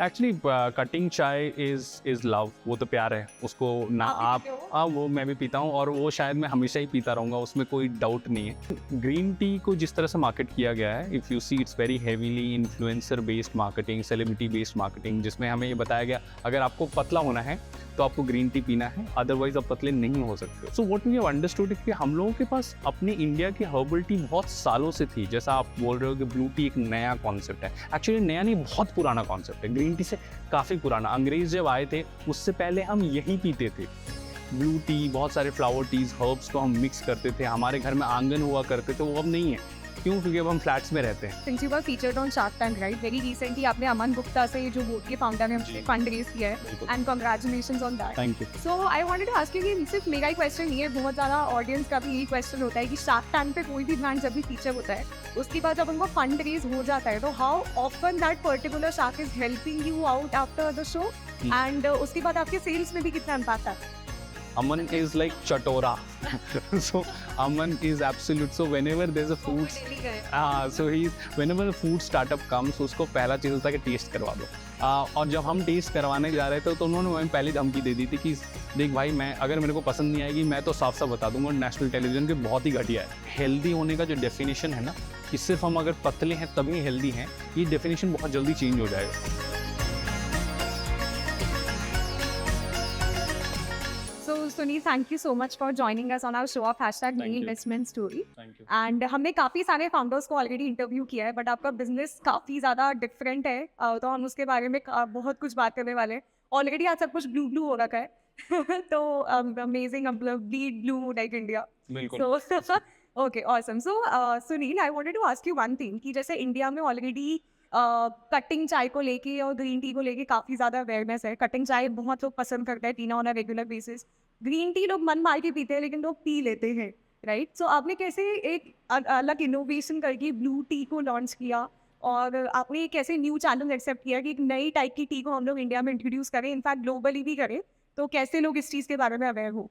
Actually cutting चाय is love, वो तो प्यार है उसको ना आप भी आप। पीते हो? हाँ, वो मैं भी पीता हूँ और वो शायद मैं हमेशा ही पीता रहूँगा, उसमें कोई डाउट नहीं है। ग्रीन टी को जिस तरह से मार्केट किया गया है, if you see it's very heavily influencer based marketing, celebrity based marketing, जिसमें हमें ये बताया गया अगर आपको पतला होना है तो आपको ग्रीन टी पीना है, अदरवाइज आप पतले नहीं हो सकते। So what we have understood कि हम लोगों के पास अपने इंडिया की हर्बल टी बहुत सालों से थी। जैसा आप बोल रहे हो कि ब्लू टी एक नया कॉन्सेप्ट है, एक्चुअली नया नहीं, बहुत पुराना कॉन्सेप्ट है। ग्रीन टी से काफ़ी पुराना, अंग्रेज जब आए थे उससे पहले हम यही पीते थे। ब्लू टी, बहुत सारे फ्लावर टीज, हर्ब्स को हम मिक्स करते थे, हमारे घर में आंगन हुआ करते थे, वो अब नहीं है। क्यों? क्योंकि अब हम फ्लैट्स में रहते हैं। Since you were featured on Shark Tank, right? Very recently, आपने अमन गुप्ता से जो बोट के फाउंडर हैं जी। फंड रेज किया है बिल्कुल। And congratulation on that. Thank you. So I wanted to ask you कि सिर्फ मेरा ही क्वेश्चन नहीं है, बहुत ज़्यादा ऑडियंस का भी यही क्वेश्चन होता है कि शार्क टैंक पे कोई भी ब्रांड जब भी फीचर होता है उसके बाद जब उनको फंड रेज हो जाता है तो how often that particular shark is helping you out after the show and उसके बाद आपके सेल्स में भी कितना इम्पैक्ट आता है? Aman is like chatora. So Aman is absolute. So whenever there's a food, so whenever the food startup comes, उसको पहला चीज़ होता है कि टेस्ट करवा दो। और जब हम टेस्ट करवाने जा रहे थे तो उन्होंने हमें पहले धमकी दे दी थी कि देख भाई, मैं अगर मेरे को पसंद नहीं आएगी मैं तो साफ साफ बता दूंगा, नेशनल टेलीविजन के बहुत ही घटिया है। हेल्दी होने का जो डेफिनेशन है ना, कि सिर्फ हम अगर पतले हैं तभी हेल्दी हैं, ये डेफिनेशन बहुत जल्दी चेंज हो जाएगा। So Sunil, thank you so much for joining us on our show of hashtag Thank New you. Investment Story. Thank you. And हमने काफ़ी सारे फाउंडर्स को ऑलरेडी इंटरव्यू किया है बट आपका बिजनेस काफ़ी ज़्यादा डिफरेंट है, तो हम उसके बारे में बहुत कुछ बात करने वाले हैं। ऑलरेडी आज सब कुछ ब्लू ब्लू हो रखा है तो amazing, bleed blue like India. बिल्कुल। So okay awesome. So Sunil, I wanted to ask you one thing कि जैसे इंडिया में ऑलरेडी कटिंग चाय को लेके और ग्रीन टी को लेके काफ़ी ज़्यादा अवेयरनेस है। कटिंग चाय बहुत लोग पसंद करते हैं पीना on a regular basis, green tea लोग मन मार के पीते हैं लेकिन लोग पी लेते हैं, राइट? सो आपने कैसे एक अलग इनोवेशन करके ब्लू टी को लॉन्च किया और आपने एक कैसे न्यू चैनल एक्सेप्ट किया कि एक नई टाइप की टी को हम लोग इंडिया में इंट्रोड्यूस करें, इनफैक्ट ग्लोबली भी करें, तो कैसे लोग इस चीज़ के बारे में अवेयर हो?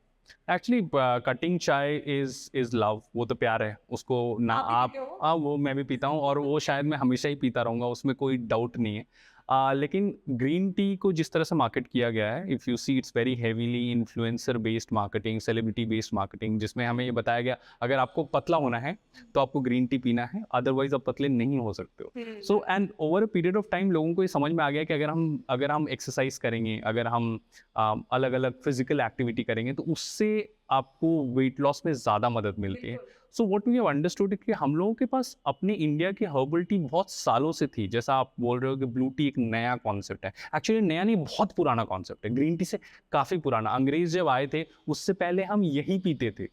एक्चुअली कटिंग चाय इज लव, वो तो प्यार है उसको ना आप भी आप। पीते हो? हाँ, वो मैं भी पीता हूँ और वो शायद मैं हमेशा ही पीता रहूँगा, उसमें कोई डाउट नहीं है। लेकिन ग्रीन टी को जिस तरह से मार्केट किया गया है, if you see it's very heavily influencer based marketing, celebrity based marketing, जिसमें हमें ये बताया गया अगर आपको पतला होना है तो आपको ग्रीन टी पीना है, अदरवाइज आप पतले नहीं हो सकते हो। So and over a period of time लोगों को ये समझ में आ गया कि अगर हम एक्सरसाइज करेंगे, अगर हम अलग अलग फिजिकल एक्टिविटी करेंगे तो उससे आपको वेट लॉस में ज़्यादा मदद मिलती है। So what we have understood कि हम लोगों के पास अपने इंडिया की हर्बल टी बहुत सालों से थी। जैसा आप बोल रहे हो कि ब्लू टी एक नया कॉन्सेप्ट है, एक्चुअली नया नहीं, बहुत पुराना कॉन्सेप्ट है। ग्रीन टी से काफ़ी पुराना, अंग्रेज जब आए थे उससे पहले हम यही पीते थे।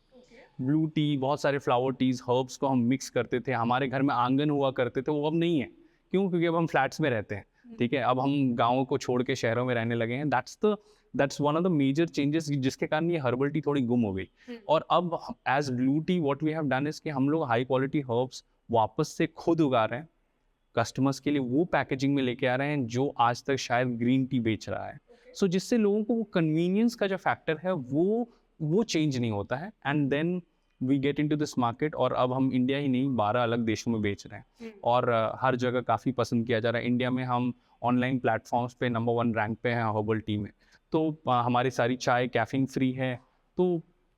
ब्लू टी, बहुत सारे फ्लावर टीज, हर्ब्स को हम मिक्स करते थे, हमारे घर में आंगन हुआ करते थे, वो अब नहीं है। क्यों? क्योंकि अब हम फ्लैट्स में रहते हैं, ठीक है? अब हम गाँव को छोड़ के शहरों में रहने लगे हैं। That's one of the major changes जिसके कारण ये हर्बल टी थोड़ी गुम हो गई। और अब as Blue Tea what we have done is कि हम लोग हाई क्वालिटी हर्ब्स वापस से खुद उगा रहे हैं, कस्टमर्स के लिए वो पैकेजिंग में लेके आ रहे हैं जो आज तक शायद ग्रीन टी बेच रहा है। सो जिससे लोगों को वो कन्वीनियंस का जो फैक्टर है वो चेंज नहीं होता है, and then we get into this market. और अब हम इंडिया ही नहीं, 12 अलग देशों में बेच रहे हैं और हर जगह काफ़ी पसंद किया जा रहा है। इंडिया में हम ऑनलाइन प्लेटफॉर्म्स पे नंबर 1 रैंक पे हैं हर्बल टी में। तो हमारी सारी चाय कैफीन फ्री है। तो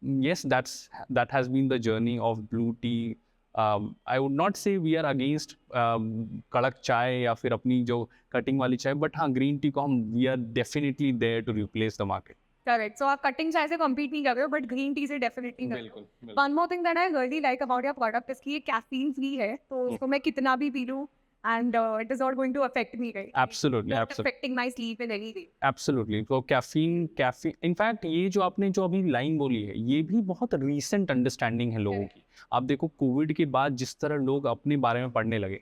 yes, that has been the journey of Blue Tea. I would not say we are against कड़क चाय या फिर अपनी जो कटिंग वाली चाय, बट हाँ, ग्रीन टी को हम we are definitely there to replace the market. Correct. So आप कटिंग चाय से कम्पीट नहीं कर रहे हो बट ग्रीन टी से डेफिनेटली कर रहे हो। बिल्कुल। One more thing that I really like about your product is कि ये कैफीन फ्री है, तो उसको मैं कितना भी पी लूं and it is not going to affect me, right? Absolutely, not affecting my sleep in any way. Absolutely. तो कैफीन इनफैक्ट ये जो आपने जो अभी लाइन बोली है, ये भी बहुत रीसेंट अंडरस्टैंडिंग है लोगों की। आप देखो कोविड के बाद जिस तरह लोग अपने बारे में पढ़ने लगे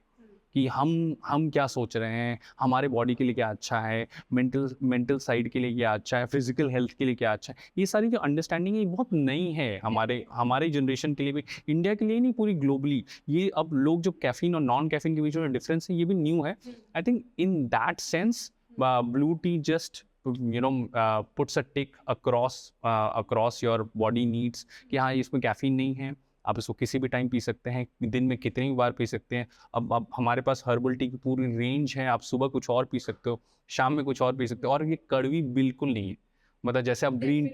कि हम क्या सोच रहे हैं, हमारे बॉडी के लिए क्या अच्छा है, मेंटल साइड के लिए क्या अच्छा है, फिजिकल हेल्थ के लिए क्या अच्छा है, ये सारी जो अंडरस्टैंडिंग है ये बहुत नई है हमारे जनरेशन के लिए भी, इंडिया के लिए नहीं, पूरी ग्लोबली। ये अब लोग जो कैफीन और नॉन कैफीन के बीच में डिफरेंस है ये भी न्यू है। I think in that sense blue T just puts a tick across your body needs कि हाँ इसमें कैफीन नहीं है, आप इसको किसी भी टाइम पी सकते हैं, दिन में कितनी बार पी सकते हैं। अब हमारे पास हर्बल टी की पूरी रेंज है, आप सुबह कुछ और पी सकते हो, शाम में कुछ और पी सकते हो, और ये कड़वी बिल्कुल नहीं है। मतलब जैसे आप ग्रीन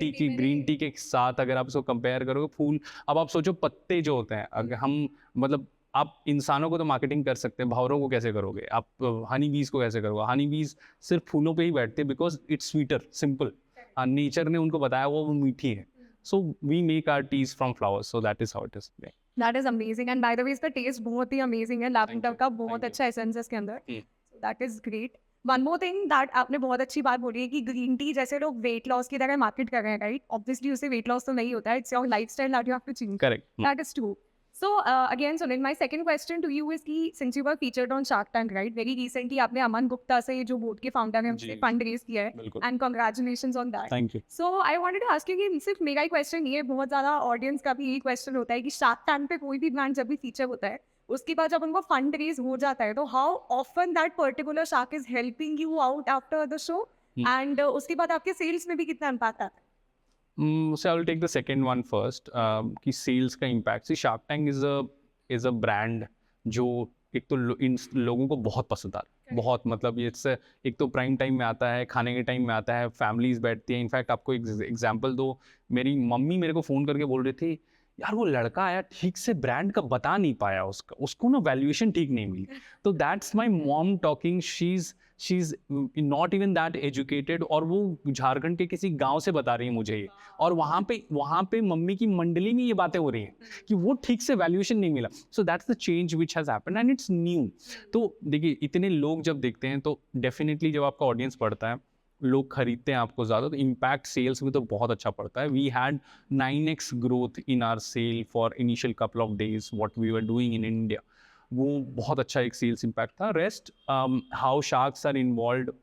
टी के साथ अगर आप इसको कंपेयर करोगे, फूल, अब आप सोचो पत्ते जो होते हैं, अगर हम मतलब आप इंसानों को तो मार्केटिंग कर सकते हैं, भंवरों को कैसे करोगे आप? हनी बीज को कैसे करोगे? हनी बीज सिर्फ फूलों पे ही बैठते हैं because it's sweeter, simple, nature ने उनको बताया वो मीठी है। So we make our teas from flowers, so that is how it is. That is amazing and by the way इसका टेस्ट बहुत ही अमेजिंग है, लैवेंडर का बहुत Thank you. अच्छा एसेंस है इसके अंदर, Hmm. That is great. One more thing that आपने बहुत अच्छी बात बोली है कि ग्रीन टी जैसे लोग वेट लॉस की तरह मार्केट कर रहे हैं, राइट? ऑब्वियसली उससे वेट लॉस तो नहीं होता है, it's your lifestyle that you have to change. Correct. That is true. So again, Sunil, my second question to you is कि since you were featured on Shark Tank, right? Very recently आपने अमन गुप्ता से जो board के founder हैं उनसे जी। Fund raise किया है, बिल्कुल। and congratulations on that. Thank you. So I wanted to ask you कि सिर्फ मेरा ही क्वेश्चन ये, बहुत ज़्यादा ऑडियंस का भी यही क्वेश्चन होता है कि शार्क टैंक पे कोई भी ब्रांड जब भी फीचर होता है, उसके बाद जब उनको फंड रेज हो जाता है, तो how often that particular shark is helping you out after the show, and उसके बाद आपके सेल्स में भी कितना इम्पैक्ट आता है? So I will take the second one first. कि sales का impact, see Shark Tank is a brand जो एक तो इन लोगों को बहुत पसंद आता है, बहुत, मतलब ये एक तो प्राइम टाइम में आता है, खाने के टाइम में आता है, फैमिलीज बैठती हैं। इनफैक्ट आपको एक एग्जांपल दो, मेरी मम्मी मेरे को फ़ोन करके बोल रही थी, यार वो लड़का आया ठीक से ब्रांड का बता नहीं पाया, उसको ना वैल्यूएशन ठीक नहीं मिली। तो that's my mom talking, she is not even that educated, और वो झारखंड के किसी गांव से बता रही है मुझे ये, और वहाँ पे मम्मी की मंडली में ये बातें हो रही हैं कि वो ठीक से वैल्यूएशन नहीं मिला। So that's the change which has happened and it's new. तो देखिए, इतने लोग जब देखते हैं तो डेफिनेटली जब आपका ऑडियंस बढ़ता है, लोग खरीदते हैं आपको ज़्यादा, तो इम्पैक्ट सेल्स में तो बहुत अच्छा पड़ता है। We had 9x growth in our sale for initial couple of days what we were doing in India. वो बहुत अच्छा एक सेल्स इम्पैक्ट था। Rest how sharks are involve,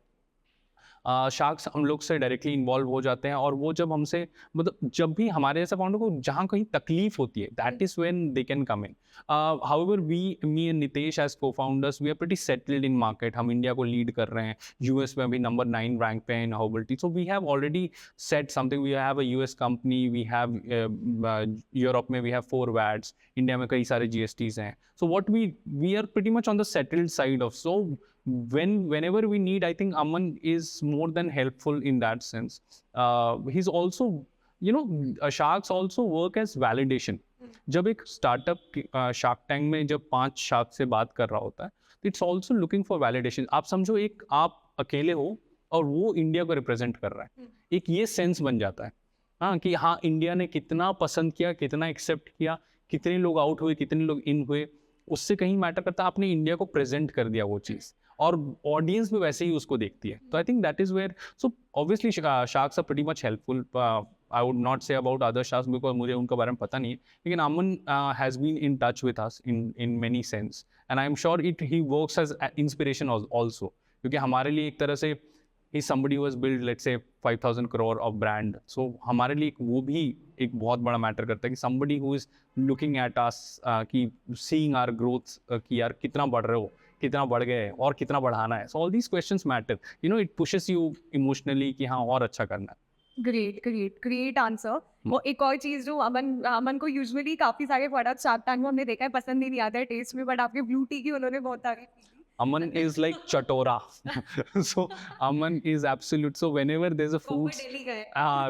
sharks हम लोग से डायरेक्टली इन्वॉल्व हो जाते हैं, और वो जब हमसे, मतलब जब भी हमारे जैसे फाउंडर को जहाँ कहीं तकलीफ होती है, that is when they can come in. However me and Nitesh as co founders, we are pretty settled in market. हम इंडिया को लीड कर रहे हैं, यूएस में अभी नंबर 9 रैंक पे है in herbal tea. So we have already set something, we have a US company, we have Europe में वी हैव 4 वैट्स, इंडिया में कई सारे जीएसटीज हैं। So what we are pretty much on the settled side of, so whenever we need, I think Aman is more than helpful in that sense. He's also, sharks also work as validation. जब एक startup shark tank में जब 5 shark से बात कर रहा होता है, तो it's also looking for validation. आप समझो, एक आप अकेले हो और वो इंडिया को रिप्रेजेंट कर रहा है, एक ये सेंस बन जाता है, हाँ, कि हाँ, इंडिया ने कितना पसंद किया, कितना एक्सेप्ट किया, कितने लोग आउट हुए, कितने लोग इन हुए, उससे कहीं मैटर करता है, आपने इंडिया को प्रेजेंट कर दिया वो चीज़, और ऑडियंस भी वैसे ही उसको देखती है। तो I think that is where, so obviously sharks are pretty much helpful. I would not say about other sharks because मुझे उनके बारे में पता नहीं है, लेकिन Aman has been in touch with us in many sense, and I am sure he works as inspiration also, क्योंकि हमारे लिए एक तरह से ही somebody who has built let's say 5,000 crore of brand, so हमारे लिए वो भी एक बहुत बड़ा मैटर करता है कि somebody who is looking at us, कि seeing our growth, कि यार कितना बढ़ रहे हो, कितना बढ़ गए और कितना बढ़ाना है। So all these questions matter, it pushes you emotionally कि हाँ और अच्छा करना है। Great answer. वो एक और चीज जो अमन को यूजुअली काफी सारे प्रोडक्ट शार्क टैंक में हमने देखा है पसंद नहीं आता है टेस्ट में, बट आपके ब्लू टी की उन्होंने बहुत तारीफ की थी। Aman is like chatora. So Aman is absolute. So whenever there's a food,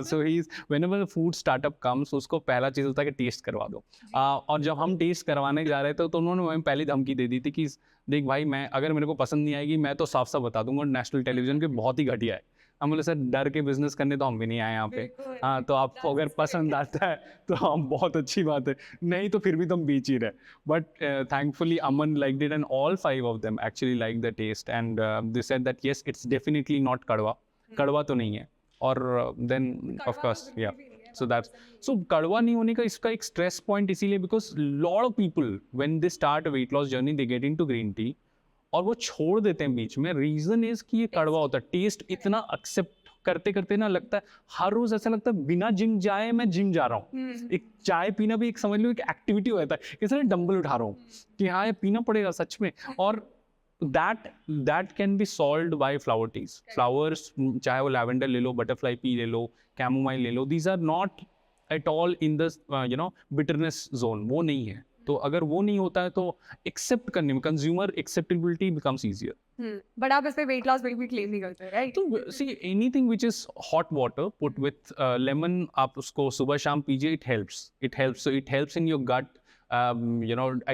so whenever a food startup comes, उसको पहला चीज होता है कि टेस्ट करवा दो। और जब हम टेस्ट करवाने जा रहे थे तो उन्होंने हमें पहली धमकी दे दी थी कि देख भाई, मैं अगर मेरे को पसंद नहीं आएगी, मैं तो साफ साफ बता दूंगा नेशनल टेलीविजन के बहुत ही घटिया है। हम बोले सर, डर के बिजनेस करने तो हम भी नहीं आए यहाँ पे, हाँ, तो आपको अगर पसंद आता है तो हम बहुत अच्छी बात है, नहीं तो फिर भी तुम बीच ही रहे। But thankfully Aman liked it and all 5 of them actually like the taste and they said that yes, it's definitely not कड़वा तो नहीं है। और देन ऑफ कोर्स या, सो दैट्स, सो कड़वा नहीं होने का इसका एक स्ट्रेस पॉइंट इसीलिए because lot of people when they start weight loss journey they get into green tea और वो छोड़ देते हैं बीच में। रीजन इज कि ये कड़वा होता है, टेस्ट इतना एक्सेप्ट करते करते ना लगता है, हर रोज ऐसा लगता है बिना जिम जाए मैं जिम जा रहा हूँ। एक चाय पीना भी एक समझ लो एक एक्टिविटी हो जाता है, किसी ने डंबल उठा रहा हूँ कि हाँ ये पीना पड़ेगा सच में। और that can be solved by flower teas. Flowers, चाहे वो लैवेंडर ले लो, बटरफ्लाई पी ले लो, कैमोमाइल ले लो, these are not at all in the bitterness zone. वो नहीं है. तो अगर वो नहीं होता है तो एक्सेप्ट करने में consumer acceptability becomes easier. But आप इस पे वेट लॉस बिल्कुल क्लेम नहीं करते, राइट? तो see anything which is hot water put with lemon, आप उसको सुबह शाम पीजिए, it helps in your gut,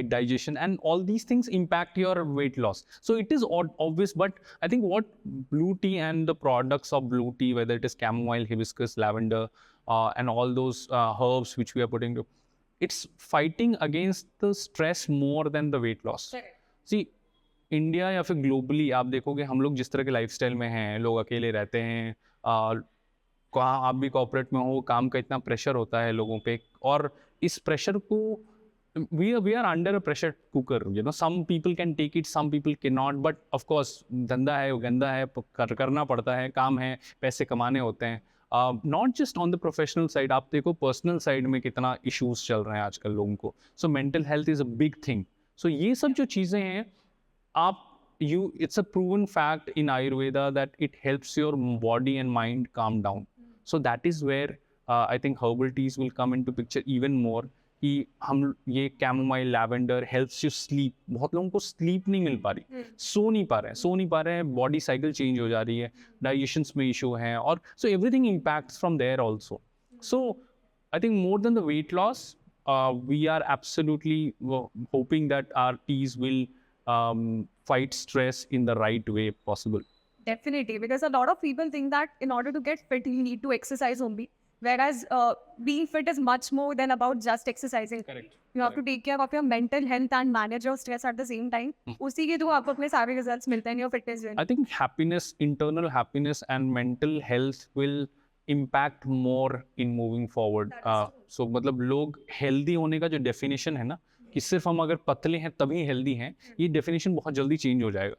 digestion, and all these things impact your weight loss. So it is obvious, but I think what blue tea and the products of blue tea, whether it is chamomile, hibiscus, lavender, and all those herbs which we are putting to, it's fighting against the stress more than the weight loss. See, India या फिर globally आप देखोगे, हम लोग जिस तरह के lifestyle में हैं, लोग अकेले रहते हैं, कहाँ आप भी कॉर्पोरेट में हो, काम का इतना प्रेशर होता है लोगों पे, और इस प्रेशर को we are under a pressure cooker, some people can take it, some people cannot, but of course धंधा है, गंदा है, करना पड़ता है, काम है, पैसे कमाने होते हैं. Not just on the professional side, आप देखो पर्सनल साइड में कितना इश्यूज चल रहे हैं आजकल लोगों को. So mental health is a big thing. So ये सब जो चीज़ें हैं, it's a proven fact in Ayurveda that it helps your body and mind calm down. So that is where I think herbal teas will come into picture even more. कि हम ये chamomile, lavender helps you sleep. बहुत लोगों को sleep नहीं मिल पा रही, सो नहीं पा रहे हैं, बॉडी साइकिल चेंज हो जा रही है, डाइजेशंस में इशू है, और so everything impacts from there also. So I think more than the weight loss, we are absolutely hoping that our teas will fight stress in the right way possible. Definitely, because a lot of people think that in order to get fit, you need to exercise only. Whereas being fit is much more than about just exercising. Correct. You have to take care of your mental health and manage your stress at the same time. उसी के through आपको अपने सारे results मिलते हैं in your fitness journey. I think happiness, internal happiness and mental health will impact more in moving forward. So मतलब लोग healthy होने का जो definition है ना, कि सिर्फ हम अगर पतले हैं तभी healthy हैं, ये definition बहुत जल्दी change हो जाएगा.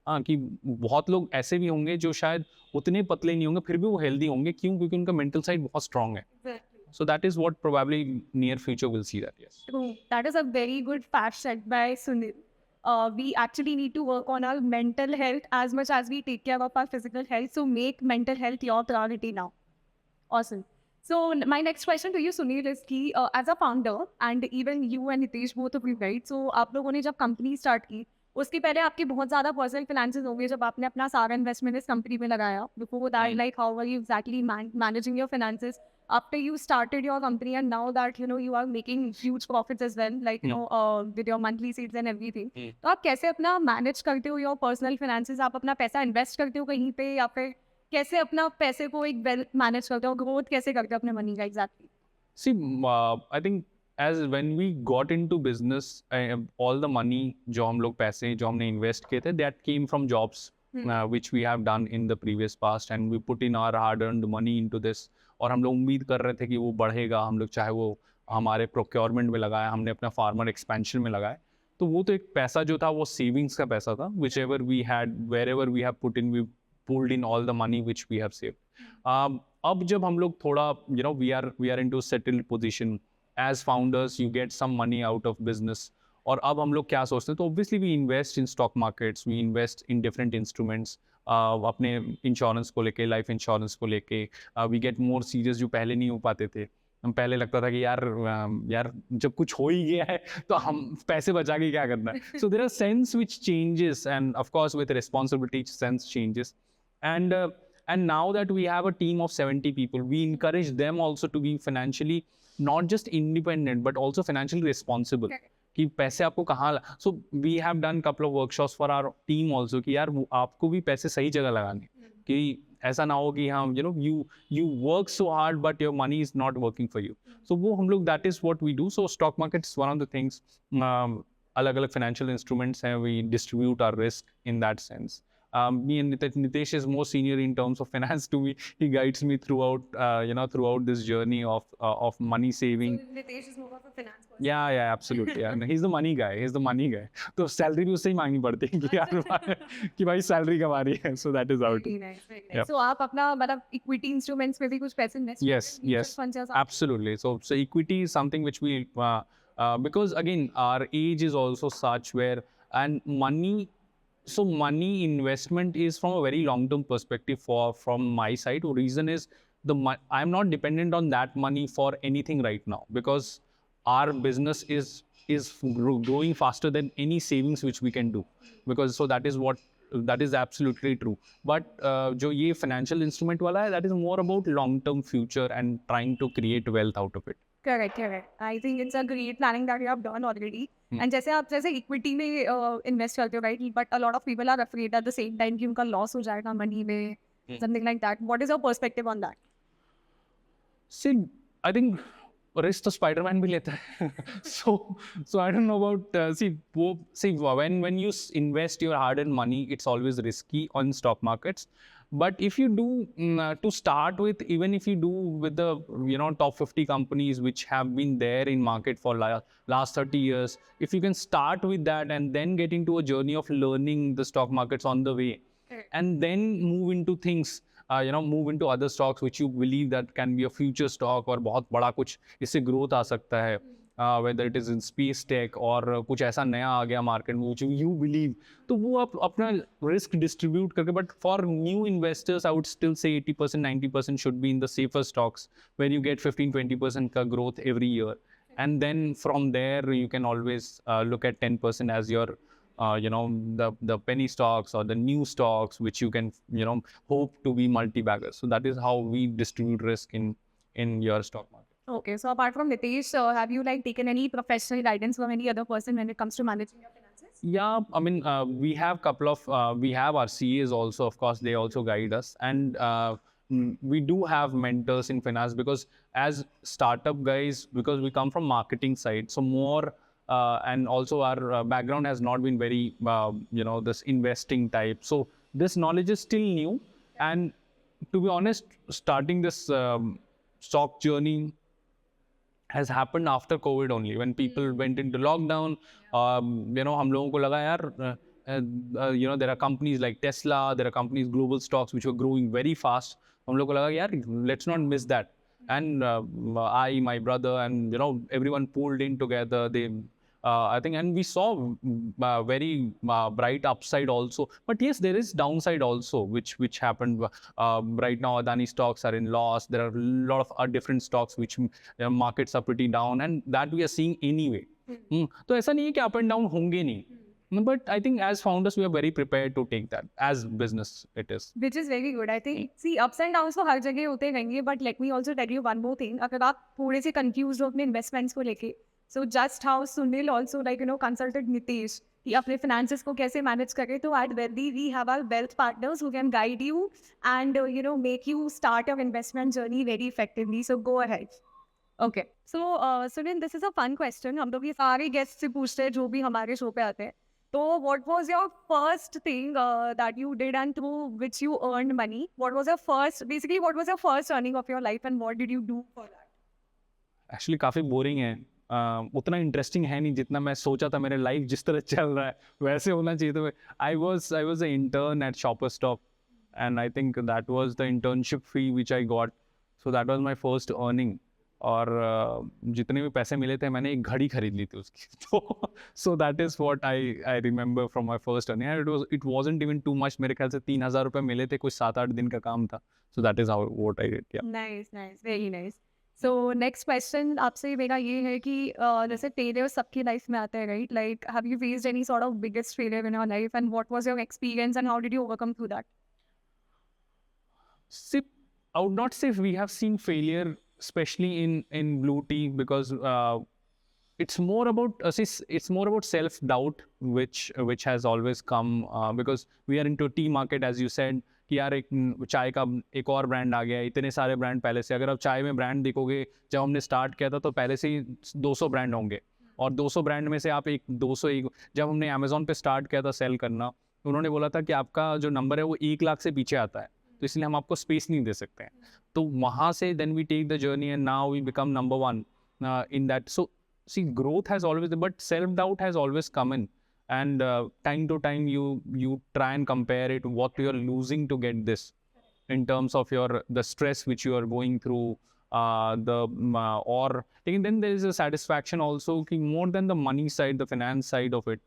हाँ, कि बहुत लोग ऐसे भी होंगे जो शायद उतने पतले नहीं होंगे, फिर भी वो हेल्दी होंगे. क्यों? क्योंकि उनका मेंटल साइड बहुत स्ट्रांग है. So that is what probably near future will see that. Yes. True. That is a very good fact said by Sunil. We actually need to work on our mental health as much as we take care of our physical health. So make mental health your priority now. Awesome. So my next question to you, Sunil, is कि as a founder and even you and Nitesh, both of you, right? So आप लोगों ने जब company start की, उसके पहले आपके बहुत ज़्यादा पर्सनल फाइनेंसेस होंगे जब आपने अपना सारा इन्वेस्टमेंट इस कंपनी में लगाया. Before that, like how are you exactly managing your finances after you started your company, and now that you are making huge profits as well, like with your monthly seeds and everything. तो आप कैसे अपना manage करते हो your personal finances? आप अपना पैसा invest करते हो कहीं पे, या फिर कैसे अपना पैसे को एक वेल मैनेज करते हो, ग्रोथ कैसे करते हो अपने मनी का exactly? See, I think as when we got into business, all the money जो हम लोग पैसे जो हमने invest किए थे, that came from jobs which we have done in the previous past, and we put in our hard-earned money into this. और हम लोग उम्मीद कर रहे थे कि वो बढ़ेगा, हम लोग चाहे वो हमारे प्रोक्योरमेंट में लगाया, हमने अपना फार्मर एक्सपेंशन में लगाया, तो वो तो एक पैसा जो था वो सेविंग्स का पैसा था. Whichever we had, wherever we have put in, we pulled in all the money which we have saved. अब जब हम लोग थोड़ा we are into settled position as founders, you get some money out of business, और अब हम लोग क्या सोचते हैं, तो obviously we invest in stock markets, we invest in different instruments, अपने इंश्योरेंस को लेके, लाइफ इंश्योरेंस को लेके. वी गेट मोर सीरियस, जो पहले नहीं हो पाते थे. हम पहले लगता था कि यार जब कुछ हो ही गया है तो हम पैसे बचा के क्या करना है. So there are sense which changes, and of course with responsibility sense changes. And now that we have a team of 70 people, we encourage them also to be financially not just independent but also financially responsible. कि पैसे आपको कहाँ, so we have done couple of workshops for our team also, कि यार आपको भी पैसे सही जगह लगाने, कि ऐसा ना हो कि हम you work so hard but your money is not working for you. So वो हम लोग, that is what we do. So stock market is one of the things. अलग अलग फाइनेंशियल इंस्ट्रूमेंट्स हैं, we distribute our risk in that sense. Me and Nitesh is more senior in terms of finance to me. He guides me throughout, throughout this journey of money saving. So Nitesh is more of a finance person. Yeah, absolutely. Yeah, he's the money guy. तो salary भी उससे ही मांगनी पड़ती है कि यार कि भाई सैलरी कमा रही है. So that is how it is. Very nice. So आप अपना मतलब इक्विटी इंस्ट्रूमेंट्स में भी कुछ पैसे invest Yes, absolutely. So equity is something which we because again our age is also such where, and money. So money investment is from a very long-term perspective from my side. The reason is I'm not dependent on that money for anything right now, because our business is growing faster than any savings which we can do, because so that is absolutely true. But जो ये financial instrument वाला है, that is more about long term future and trying to create wealth out of it. Correct, correct. I think it's a great planning that you have done already. Hmm. And जैसे आप जैसे equity में invest करते हो, right? But a lot of people are afraid at the same time कि उनका loss हो जाएगा मनी में, something like that. What is your perspective on that? See, I think risk तो स्पाइडरमैन भी लेता है. so I don't know about see when you invest your hard earned money, it's always risky on stock markets. But if you do to start with, even if you do with the top 50 companies which have been there in market for last 30 years, if you can start with that and then get into a journey of learning the stock markets on the way, and then move into things, move into other stocks which you believe that can be a future stock और बहुत बड़ा कुछ इससे growth आ सकता है, whether it is in space tech और कुछ ऐसा नया आ गया मार्केट में which you believe, तो वो आप अपना risk distribute करके. But for new investors, I would still say 80% 90% should be in the safer stocks where you get 15-20% का growth every year, and then from there you can always look at 10% as your the penny stocks or the new stocks which you can hope to be multi-baggers. So that is how we distribute risk in your stock market. Okay, so apart from Nitesh, have you like taken any professional guidance from any other person when it comes to managing your finances? Yeah, I mean, we have couple of we have our CAs also, of course, they also guide us, and we do have mentors in finance, because as startup guys, because we come from marketing side, so more and also our background has not been very this investing type, so this knowledge is still new. And to be honest, starting this stock journey has happened after COVID only, when people went into lockdown. हम लोगों को लगा यार, there are companies like Tesla, there are companies, global stocks which were growing very fast. हम लोगों को लगा यार, let's not miss that. And my brother, and everyone pulled in together. I think, and we saw very bright upside also. But yes, there is downside also, which happened. Right now, Adani stocks are in loss. There are a lot of different stocks which markets are pretty down, and that we are seeing anyway. तो ऐसा नहीं है कि up and down होंगे नहीं. But I think as founders, we are very prepared to take that. As business, it is. Which is very good. I think, see, ups and downs तो हर जगह होते रहेंगे. But let me also tell you one more thing. अगर आप थोड़े से confused हो अपने investments को लेके, so just how Sunil also consulted Nitesh कि अपने finances को कैसे manage करें, तो at Wealthy we have our wealth partners who can guide you and make you start your investment journey very effectively. So go ahead. Okay. So Sunil, this is a fun question. हम लोग ये सारे guests से पूछते हैं जो भी हमारे show पे आते हैं. So what was your first thing that you did and through which you earned money? What was your first earning of your life and what did you do for that? Actually काफी boring है. उतना interesting है नहीं जितना मैं सोचा था. मेरे लाइफ जिस तरह चल रहा है वैसे होना चाहिए. तो I was a intern eight shopper stop, and I think that was the internship fee which I got. So that was my first earning. और जितने भी पैसे मिले थे मैंने एक घड़ी खरीद ली थी उसकी. तो सो that is what I remember from my first earning. It wasn't even too much. मेरे ख्याल से 3,000 रुपये मिले थे, कुछ 7-8 दिन का काम था. सो that is how what I did. Nice, very nice. So next question आपसे मेरा ये है कि जैसे फेलियर सबकी लाइफ में आता है, right? Like have you faced any sort of biggest failure in your life and what was your experience and how did you overcome through that? See, I would not say we have seen failure, especially in blue tea, because it's more about it's more about self-doubt, which has always come because we are into tea market, as you said. कि यार एक चाय का एक और brand आ गया है. इतने सारे ब्रांड पहले से, अगर आप चाय में ब्रांड देखोगे, जब हमने स्टार्ट किया था तो पहले से ही 200 ब्रांड होंगे, और 200 ब्रांड में से आप जब हमने अमेजोन पे स्टार्ट किया था सेल करना, उन्होंने बोला था कि आपका जो नंबर है वो 1 लाख से पीछे आता है, तो इसलिए हम आपको स्पेस नहीं दे सकते हैं. तो वहाँ से then we take the journey and now we become number 1 in that. So see, growth has always, but self doubt has always come in. And time to time you try and compare it, what you're losing to get this, in terms of the stress which you are going through, or then there is a satisfaction also, more than the money side, the finance side of it.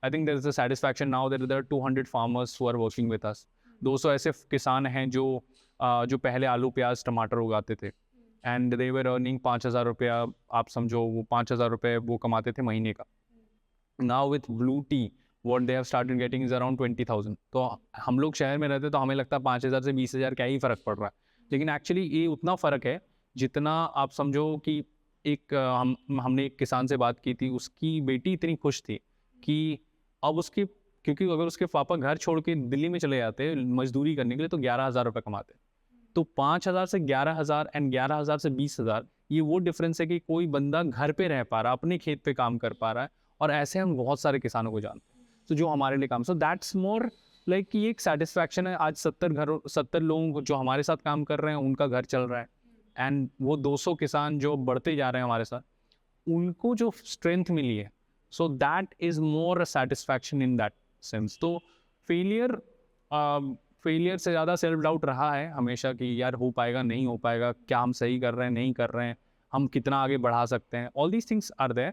I think there is a satisfaction now that there are 200 farmers who are working with us. 200 ऐसे किसान हैं जो जो पहले आलू प्याज टमाटर उगाते थे, एंड दे वर अर्निंग 5,000 रुपया, आप समझो वो 5,000 रुपये वो कमाते थे महीने का। Now with blue Tea what they have started getting is around 20,000। तो हम लोग शहर में रहते तो हमें लगता है 5,000 से 20,000 क्या ही फ़र्क पड़ रहा है, लेकिन एक्चुअली ये उतना फ़र्क है जितना आप समझो कि एक हमने एक किसान से बात की थी, उसकी बेटी इतनी खुश थी कि अब उसके, क्योंकि अगर उसके पापा घर छोड़ के दिल्ली में चले जाते मजदूरी करने के लिए तो 11,000 रुपये कमाते, तो 5,000 से 11,000 एंड 11,000 से 20,000, ये वो डिफरेंस है कि कोई बंदा घर पे रह पा रहा, अपने खेत पे काम कर पा रहा है। और ऐसे हम बहुत सारे किसानों को जानते हैं तो जो हमारे लिए काम, सो दैट्स मोर लाइक कि एक सेटिस्फैक्शन है। आज 70 लोग जो हमारे साथ काम कर रहे हैं उनका घर चल रहा है, एंड वो 200 किसान जो बढ़ते जा रहे हैं हमारे साथ, उनको जो स्ट्रेंथ मिली है, सो that is more satisfaction in that sense. तो फेलियर से ज़्यादा सेल्फ डाउट रहा है हमेशा कि यार हो पाएगा नहीं हो पाएगा, क्या हम सही कर रहे हैं नहीं कर रहे हैं, हम कितना आगे बढ़ा सकते हैं, all these things are there,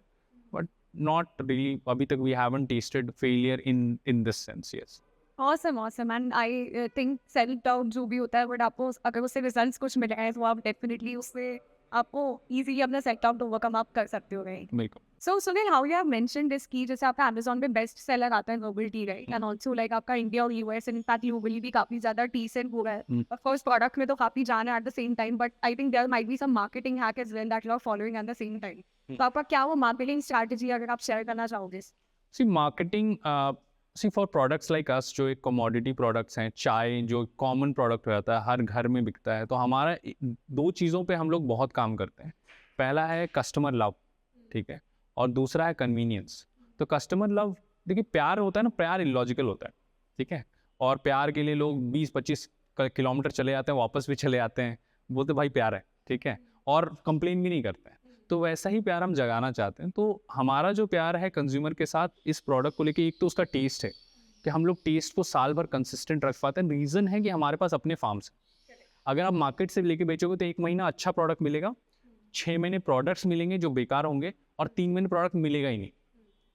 but not really अभी तक we haven't tested failure in this sense. Yes, awesome awesome and I think self doubt जो भी होता है, बट आपको अगर उससे रिजल्ट्स कुछ मिले हैं तो आप डेफिनेटली उससे आपको इजीली अपना सेल्फ डाउट ओवरकम आप कर सकते हो, राइट? बिल्कुल। So Sunil, how you have mentioned this की जैसे आपका अमेज़न पे बेस्ट सेलर आता है global tea, right? And also like आपका इंडिया और यूएस इनफैक्ट ग्लोबली भी काफ़ी ज़्यादा टी सेल हो रहा है। ऑफ कोर्स प्रोडक्ट में तो काफ़ी जान है at the same time, but I think there might be some marketing hack as well that you are following at the same time. तो आपका क्या वो मार्केटिंग स्ट्रैटेजी अगर आप शेयर करना चाहोगे? See marketing, see for products like us जो एक कमोडिटी प्रोडक्ट्स हैं, चाय जो कॉमन प्रोडक्ट हो जाता है हर घर में बिकता है, तो हमारा दो चीज़ों पे हम लोग बहुत काम करते हैं। पहला है कस्टमर लव, ठीक है, और दूसरा है कन्वीनियंस। तो कस्टमर लव, देखिए प्यार होता है ना, प्यार इलॉजिकल होता है, ठीक है, और प्यार के लिए लोग 20-25 किलोमीटर चले जाते हैं, वापस भी चले आते हैं, बोलते भाई प्यार है, ठीक है, और कंप्लेन भी नहीं करते हैं। तो वैसा ही प्यार हम जगाना चाहते हैं। तो हमारा जो प्यार है कंज्यूमर के साथ इस प्रोडक्ट को लेके, एक तो उसका टेस्ट है कि हम लोग टेस्ट को साल भर कंसिस्टेंट रख पाते हैं। रीज़न है कि हमारे पास अपने फार्म्स हैं। अगर आप मार्केट से लेके बेचोगे तो 1 महीना अच्छा प्रोडक्ट मिलेगा, 6 महीने प्रोडक्ट्स मिलेंगे जो बेकार होंगे, और 3 महीने प्रोडक्ट मिलेगा ही नहीं।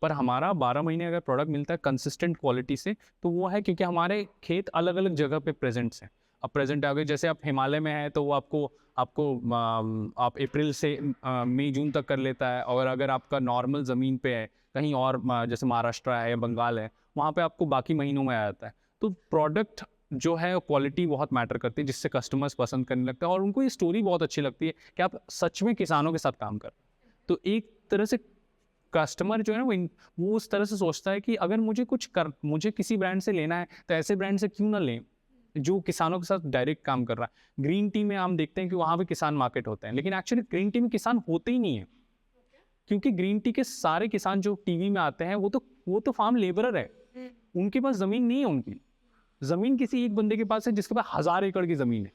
पर हमारा 12 महीने अगर प्रोडक्ट मिलता है कंसिस्टेंट क्वालिटी से, तो वो है क्योंकि हमारे खेत अलग अलग जगह पे प्रेजेंट्स हैं। अब प्रेजेंट आ गए, जैसे आप हिमालय में हैं तो वो आपको आप अप्रैल से मई जून तक कर लेता है, और अगर आपका नॉर्मल ज़मीन पे है कहीं और जैसे महाराष्ट्र है या बंगाल है, वहाँ पे आपको बाकी महीनों में आ जाता है। तो प्रोडक्ट जो है क्वालिटी बहुत मैटर करती है, जिससे कस्टमर्स पसंद करने लगता है, और उनको ये स्टोरी बहुत अच्छी लगती है कि आप सच में किसानों के साथ काम कर रहे हैं। तो एक तरह से कस्टमर जो है ना वो उस तरह से सोचता है कि अगर मुझे किसी ब्रांड से लेना है तो ऐसे ब्रांड से क्यों ना लें जो किसानों के साथ डायरेक्ट काम कर रहा है। ग्रीन टी में हम देखते हैं कि वहाँ पे किसान मार्केट होते हैं, लेकिन एक्चुअली ग्रीन टी में किसान होते ही नहीं है, क्योंकि ग्रीन टी के सारे किसान जो टीवी में आते हैं वो तो फार्म लेबरर है, उनके पास ज़मीन नहीं है। उनकी ज़मीन किसी एक बंदे के पास है जिसके पास 1000 एकड़ की ज़मीन है।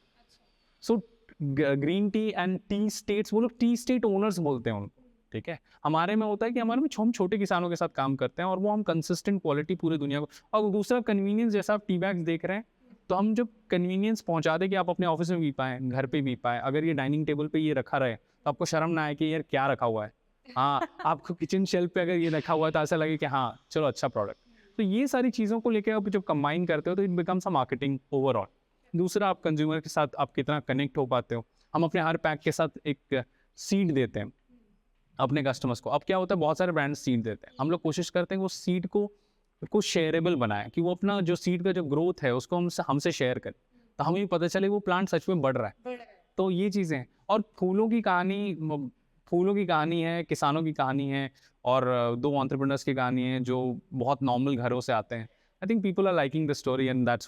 So green tea and T states, वो लोग टी स्टेट ओनर्स बोलते हैं उनको, ठीक है। हमारे में होता है कि हमारे में हम छोटे किसानों के साथ काम करते हैं, और वो हम कंसिस्टेंट क्वालिटी पूरे दुनिया को। और दूसरा कन्वीनियंस, जैसा आप टी बैग्स देख रहे हैं, तो हम जब कन्वीनियंस पहुंचा दें कि आप अपने ऑफिस में भी पाएँ, घर पे भी पाएँ, अगर ये डाइनिंग टेबल पे ये रखा रहे तो आपको शर्म ना आए कि यार क्या रखा हुआ है। हाँ, आपको किचन शेल्फ पे अगर ये रखा हुआ है तो ऐसा लगे कि हाँ चलो अच्छा प्रोडक्ट। तो ये सारी चीज़ों को लेकर आप जब कंबाइन करते हो तो it becomes a marketing overall. दूसरा, आप कंज्यूमर के साथ आप कितना कनेक्ट हो पाते हो। हम अपने हर पैक के साथ एक सीड देते हैं अपने कस्टमर्स को। अब क्या होता है, बहुत सारे ब्रांड सीड देते हैं, हम लोग कोशिश करते हैं वो सीड को शेयरेबल बनाए, कि वो अपना जो सीड का जो ग्रोथ है उसको हमसे शेयर करें, तो हमें भी पता चले वो प्लांट सच में बढ़ रहा है। तो ये चीज़ें हैं। और फूलों की कहानी है, किसानों की कहानी है, और 2 एंटरप्रेन्योर्स की कहानी है जो बहुत नॉर्मल घरों से आते हैं। I think people are liking the story, and that's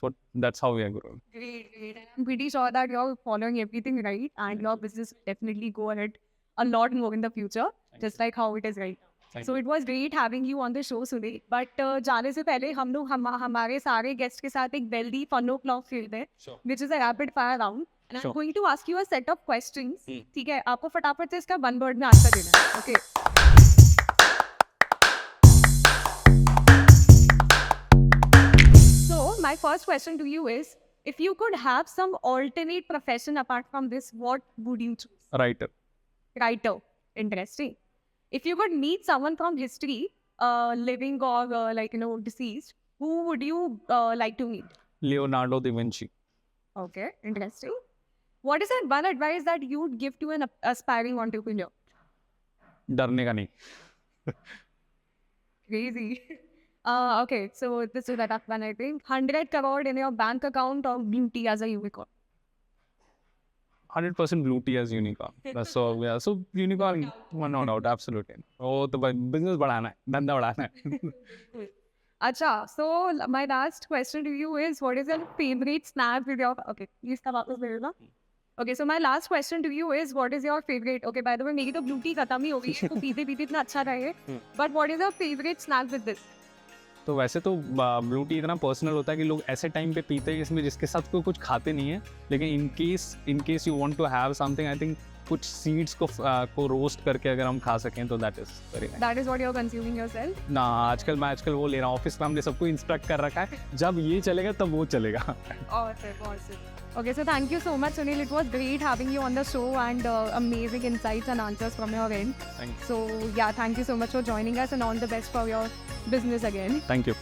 how we are growing. Great. I'm pretty sure that you're following everything right, and your business will definitely go ahead a lot more in the future, just like how it is right now. So it was great having you on the show today. But जाने से पहले हम लोग हमारे सारे guest के साथ एक वेल्दी फन ओ क्लॉक खेलते हैं, Sure. which is a rapid fire round. And Sure. I'm going to ask you a set of questions. ठीक है, आपको फटाफट से इसका 1 word में आंसर देना है. Okay. So my first question to you is, if you could have some alternate profession apart from this, what would you choose? Writer. Writer. Interesting. If you could meet someone from history, living or deceased, who would you like to meet? Leonardo da Vinci. Okay, interesting. What is that one advice that you'd give to an aspiring entrepreneur? डरने का नहीं. Crazy. Okay, so this is that one, I think. 100 crore in your bank account or beauty as a unicorn? 100% blue tea as unicorn. That's all. Yeah. So unicorn, no doubt, absolutely. Oh, तो business बढ़ाना है, धंधा बढ़ाना है. Acha, so my last question to you is, what is your favorite snack with your... Okay, please come up with me, na? Okay, so my last question to you is, what is your favorite... Okay, by the way, मेरी तो blue tea खत्म ही हो गई है, तो पीते पीते इतना अच्छा रहे. But what is your favorite snack with this? तो वैसे तो ब्लू टी इतना पर्सनल होता है कि लोग ऐसे टाइम पे पीते हैं इसमें जिसके साथ कोई कुछ खाते नहीं है, लेकिन in case you want to have something, I think कुछ सीड्स को रोस्ट करके अगर हम खा सकें तो that is very nice. That is what you're consuming yourself? ना आजकल वो ले रहा हूँ, ऑफिस में हमने सबको इंस्ट्रक्ट कर रखा है, जब ये चलेगा तब वो चलेगा. Awesome, awesome. Okay, so thank you so much, Sunil. It was great having you on the show and amazing insights and answers from your end. Thank you. So yeah, thank you so much for joining us and all the best for your business again. Thank you.